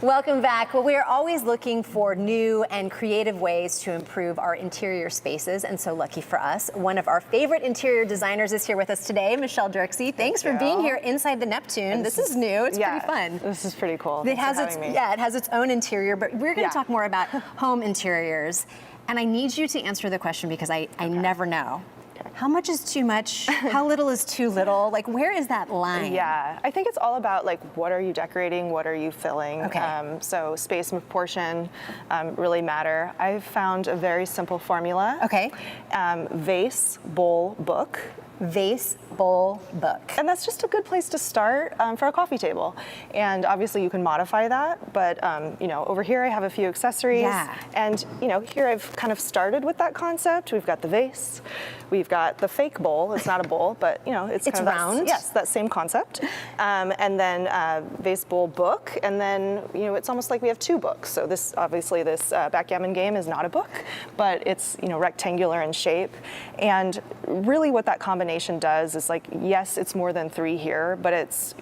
Welcome back. Well, we are always looking for new and creative ways to improve our interior spaces, and so lucky for us, one of our favorite interior designers is here with us today, Michelle Dirkse. Thanks for being here inside the Neptune. This is new. It's pretty fun. This is pretty cool. It has its own interior, but we're going to talk more about home interiors, and I need you to answer the question because I never know. How much is too much? How little is too little? Like, where is that line? Yeah, I think it's all about like, what are you decorating? What are you filling? Okay. So space and proportion really matter. I've found a very simple formula. Okay. Vase, bowl, book. Vase, bowl, book. And that's just a good place to start for a coffee table. And obviously you can modify that, but you know, over here I have a few accessories. Yeah. And you know, here I've kind of started with that concept. We've got the vase, we've got the fake bowl. It's not a bowl, but you know, it's kind of round. Yes, that same concept. And then vase, bowl, book, and then you know, it's almost like we have two books. So this obviously this backgammon game is not a book, but it's rectangular in shape. And really, what that combination does is like, yes, it's more than three here, but it's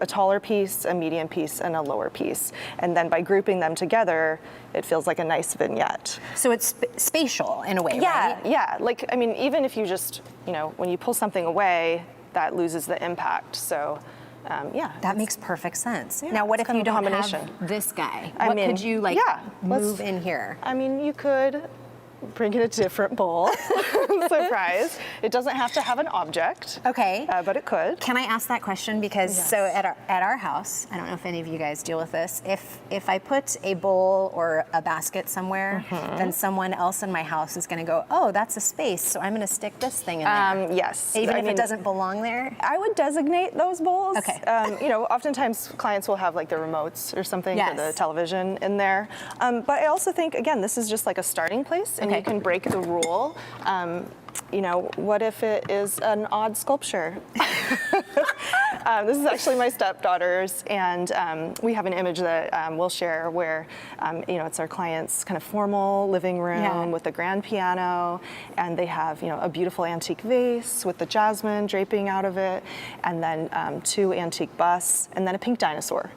a taller piece, a medium piece, and a lower piece. And then by grouping them together, it feels like a nice vignette. So it's spatial in a way, yeah, right? Yeah, like, I mean, even if you just, when you pull something away, that loses the impact. So, yeah. That makes perfect sense. Yeah, now, what if you don't have this guy? I What mean, could you move in here? I mean, you could bring in a different bowl. Surprise. It doesn't have to have an object. Okay. But it could. Can I ask that question? Because so at our house, I don't know if any of you guys deal with this, if I put a bowl or a basket somewhere, then someone else in my house is going to go, oh, that's a space, so I'm going to stick this thing in there. Yes. Even if it doesn't belong there? I would designate those bowls. Okay. Oftentimes clients will have like their remotes or something for the television in there. But I also think, again, this is just like a starting place, and you can break the rule. What if it is an odd sculpture? This is actually my stepdaughter's, and we have an image that we'll share where, it's our client's kind of formal living room with a grand piano, and they have, a beautiful antique vase with the jasmine draping out of it, and then two antique busts, and then a pink dinosaur.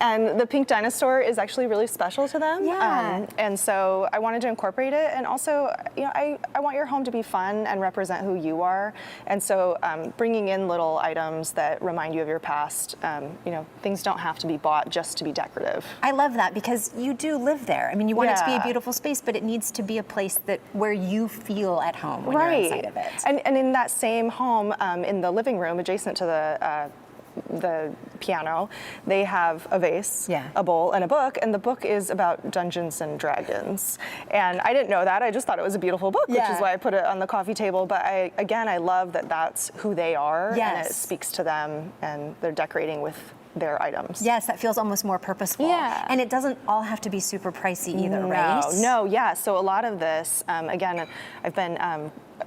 And the pink dinosaur is actually really special to them. Yeah. And so I wanted to incorporate it. And also, I want your home to be fun and represent who you are. And so bringing in little items that remind you of your past, things don't have to be bought just to be decorative. I love that because you do live there. I mean, you want it to be a beautiful space, but it needs to be a place where you feel at home when you're inside of it. And in that same home, in the living room adjacent to the piano, they have a vase, a bowl, and a book, and the book is about Dungeons and Dragons. And I didn't know that. I just thought it was a beautiful book, which is why I put it on the coffee table. But I love that that's who they are, and it speaks to them, and they're decorating with their items. Yes, that feels almost more purposeful. Yeah. And it doesn't all have to be super pricey either, right? No, yeah. So a lot of this, again,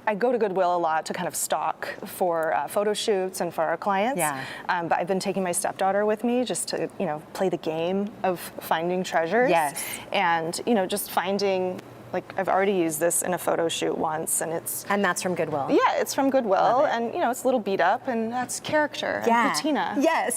I go to Goodwill a lot to kind of stock for photo shoots and for our clients. Yeah. But I've been taking my stepdaughter with me just to, play the game of finding treasures. Yes. And, just finding, like, I've already used this in a photo shoot once, and it's... And that's from Goodwill? Yeah, it's from Goodwill, and, it's a little beat up, and that's character and patina. Yes.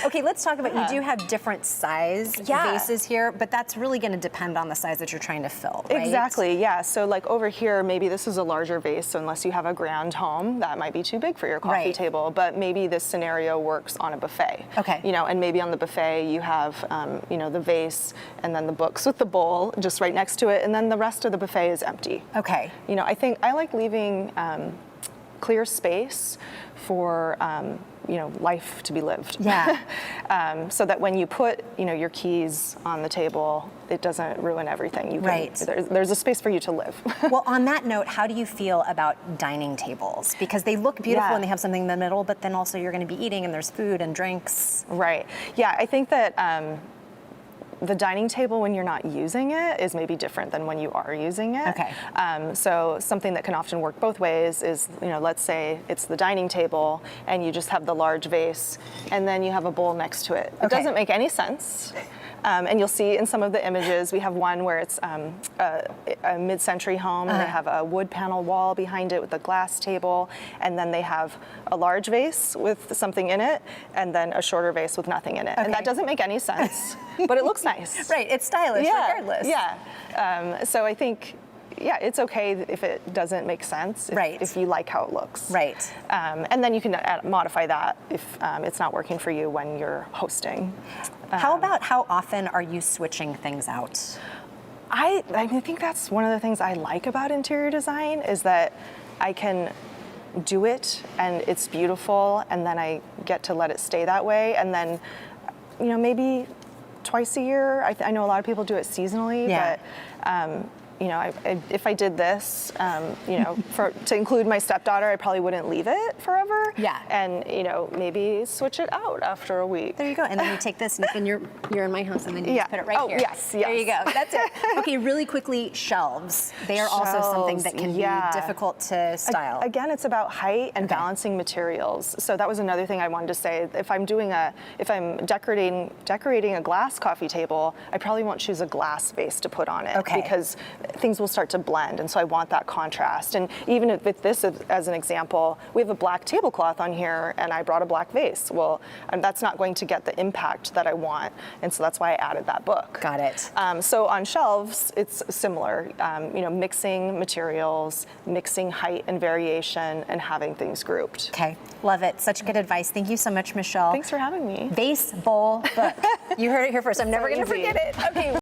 Okay, let's talk about, you do have different size vases here, but that's really going to depend on the size that you're trying to fill, right? Exactly, yeah. So, like, over here, maybe this is a larger vase, so unless you have a grand home, that might be too big for your coffee table, but maybe this scenario works on a buffet. Okay. And maybe on the buffet, you have, the vase, and then the books with the bowl just right next to it, and then the rest of the buffet is empty. Okay. I think I like leaving clear space for life to be lived. Yeah. So that when you put your keys on the table, it doesn't ruin everything. There's a space for you to live. Well, on that note, how do you feel about dining tables? Because they look beautiful and they have something in the middle, but then also you're going to be eating and there's food and drinks. Right. Yeah, I think that the dining table when you're not using it is maybe different than when you are using it. Okay. So something that can often work both ways is, let's say it's the dining table and you just have the large vase and then you have a bowl next to it. It doesn't make any sense. And you'll see in some of the images, we have one where it's a mid-century home, and they have a wood panel wall behind it with a glass table, and then they have a large vase with something in it, and then a shorter vase with nothing in it. And that doesn't make any sense, but it looks nice. Right, it's stylish regardless. Yeah, so I think, yeah, it's okay if it doesn't make sense, if you like how it looks. Right. And then you can modify that if it's not working for you when you're hosting. How about how often are you switching things out? I think that's one of the things I like about interior design is that I can do it and it's beautiful, and then I get to let it stay that way, and then, you know, maybe twice a year. I know a lot of people do it seasonally, but you know, if I did this, you know, to include my stepdaughter, I probably wouldn't leave it forever. Yeah. And, you know, maybe switch it out after a week. There you go. And then you take this, and you're in my house, and then you just put it right here. Yes. There you go. That's it. Okay, really quickly, shelves. They are also something that can be difficult to style. Again, it's about height and balancing materials. So that was another thing I wanted to say. If I'm decorating a glass coffee table, I probably won't choose a glass vase to put on it because things will start to blend, and so I want that contrast. And even with this as an example, we have a black tablecloth on here, and I brought a black vase. Well, that's not going to get the impact that I want, and so that's why I added that book. Got it. So on shelves, it's similar. You know, mixing materials, mixing height and variation, and having things grouped. Okay, love it. Such good advice. Thank you so much, Michelle. Thanks for having me. Vase, bowl, book. You heard it here first. I'm never going to easy. forget it. Okay.